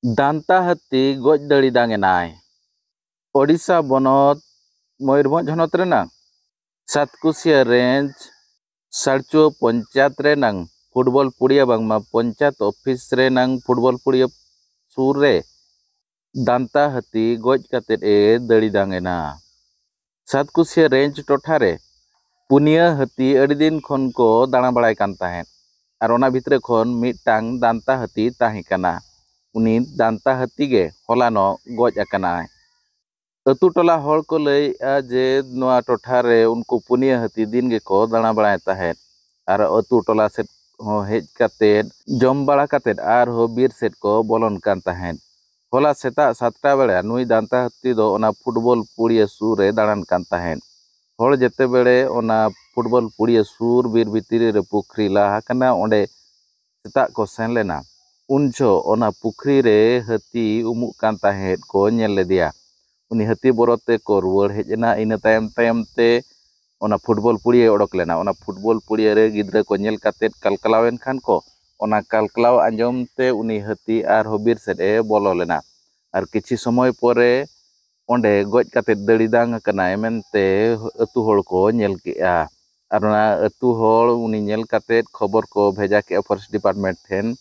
दांता हाथी गज दड़ी दांगेनाय ओडिशा बनत मयूरभंज हनत रेना सातकुसिया रेंज साड़चो पंचायत रेनांग फुटबॉल पुड़िया बांगमा पंचायत ऑफिस रेनांग फुटबॉल पुड़िया सुर रे दांता हाथी गज कातेद ए दड़ी दांगेना सातकुसिया रेंज टोठारे पुनिया हाथी अड़ी दिन खन को दाणा बड़ाय कान ताहें आर ओना भितरे खन मिदटांग दांता हाथी ताहें काना उनी दांता हाथी गे हलानो गज आकानाय अतु टोला हड़ को लैया जे नोआ टोठारे उनको पुनिया हाथी दिन गे को दाणा बड़ाय ताहें आर अतु टोला सेट हो हेज कातेद जम बाड़ा कातेद आर हो बीर सेट को बोलन कान ताहें होला सेता 7टा बेला नुई दांता हाथी दो ओना फुटबॉल पुड़िया सुर रे दाड़ान कान ताहें हड़ जेते बेले ओना फुटबॉल पुड़िया सुर बीर भितरी रे पुखरी लाहा कना ओंडे सेता को सेन लेना उनजो ओना पुखरी रे हाथी उमुक कान ताहें को नेल लेदिया उनी हाथी बरते को रुवाड़ हेजना इना तायम तायम ते ओना फुटबॉल पुड़िया ओडक लेना ओना फुटबॉल पुड़िया रे गिद्रा को नेल कातेद कलकलावेन खान को ओना कलकलाव आंजम ते उनी हाथी आर हबीर सेड ए बोलो लेना आर किछि समय परे ओंडे गज कातेद दड़ी दांग कनाय मेनते अतु हड़ को नेल केआ आर ओना अतु हड़ उनी नेल कातेद खबर को भेजा के फॉरेस्ट डिपार्टमेंट ठेन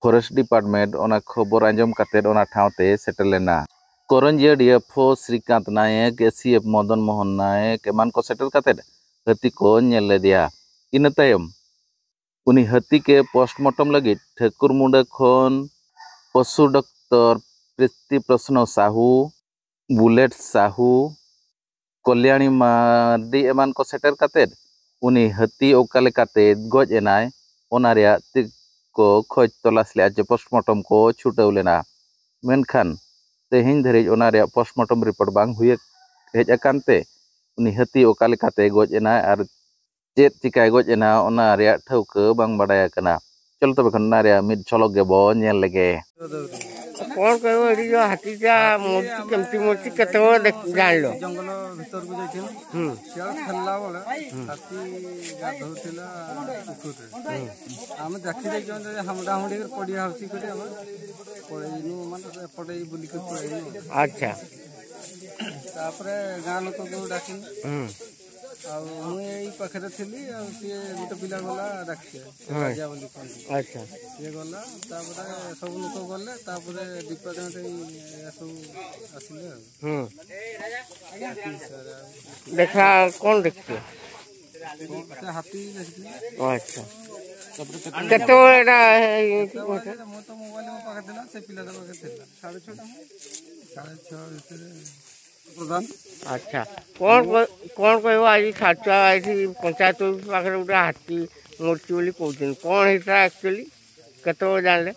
फॉरेस्ट डिपार्टमेंट ओना खबर आंजम कातेद ओना ठावते सेटल लेना करंजिया डीएफओ श्रीकांत नायक एसीएफ मदन मोहन नायक एमान को सेटल कातेद हाथी को नेल लेदिया इना तायम उनी हाथी के पोस्टमार्टम लगी ठाकुरमुंडा खन पशु डॉक्टर प्रीति प्रश्न साहू बुलेट साहू कल्याणी मार्डी एमान को सेटर कातेद उनी हाथी ओका लेकाते गज एनाय ओना रेया तिक को खोज तलाश ले आज पोस्टमार्टम को छुटाव लेना मेनखान तेहिं धरिज ओना रेया पोस्टमार्टम रिपोर्ट बांग हुए हेज अकानते उनी हाथी ओका लेकाते गज एनाय आर चेत चिकाय गज एना ओना रेया ठौका बांग बाडाय काना चल तबे खन ना रेया मिड छलक गे बो नेल लेगे कौन कहबो एडी जो हाथीटा मूर्ति केमती मूर्ति केते जान लो जंगल भीतर को जाइथिन सिया खेलला बोले हाथी गाधौथिला पुखुरे हम देखि दे जन हमडा हमडी कर पडिया हउची करे हम पडैनु माने पडै बुली कर पडैनु अच्छा तापरे गां लोक को डाकिन आउ मु एई पाखरे थिली आ से गोटे पिला गला डाकछे राजा बोली कोन अच्छा ये गला तापरे सब लोक गले तापरे डिपार्टमेंट सब आसिले देखा कौन देखते हाथी देखी अच्छा केते एटा मो तो मोबाइल में पाके देला से पिला पाके देला 6:30 भीतर प्रधान अच्छा कौन कहबो आज छाचा आई पंचायत पाखे गोटे हाथी मूर्ति बोली कहते कौन होता एक्चुअली केते जानले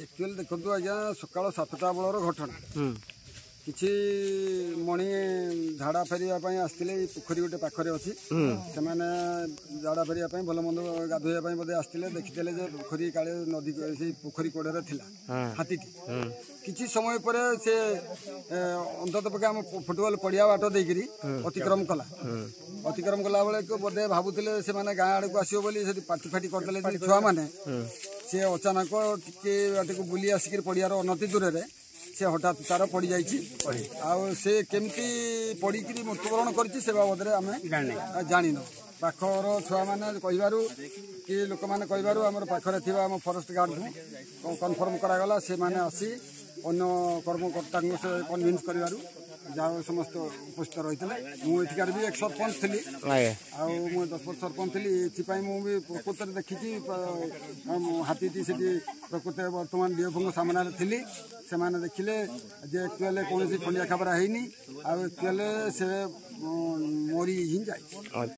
एक्चुअली देखो आज्ञा सकाल 7टा बेलर घटना किछि मणि झाड़ा फेरिया आसते पोखरी गोटे पाखरे अच्छी से झाड़ा फेरिया भल मंद गाधोया बोधे आसते देखी पोखरी काले नदी से पोखरी कोड़े थिला हाथी किछि समय पर से अंतत पके आम फुटबॉल पड़िया बाट देकरी अतिक्रम कला बेले बोधे भावुले से गाँ आड़ को आसो बोली पार्टी फाटी करदे छुआ मैंने सी अचानक टिके बाटे को बुली आसिक पड़ियार अनति दूर से से हठात तार पड़ से केमती पड़ी मृत्युवरण कर बाबद आम जान पाखर छुआ मैंने कहू कि लोक मैंने कहू आम पाखे थी आम फॉरेस्ट गार्ड को कन्फर्म करागला से मैंने आसी अन्य कर्मकर्ता से कन्भिन्स कर जहाँ समस्त उपस्थित रही मुझार भी एक सरपंच थी 10 वर्ष सरपंच थी मुझे प्रकृत देखी हाथी से प्रकृत बर्तमान डीएफओ सामने थी से देखिले जे एक्चुअली कौन खंडिया खबर है एक्चुअली से मरी ही जाए।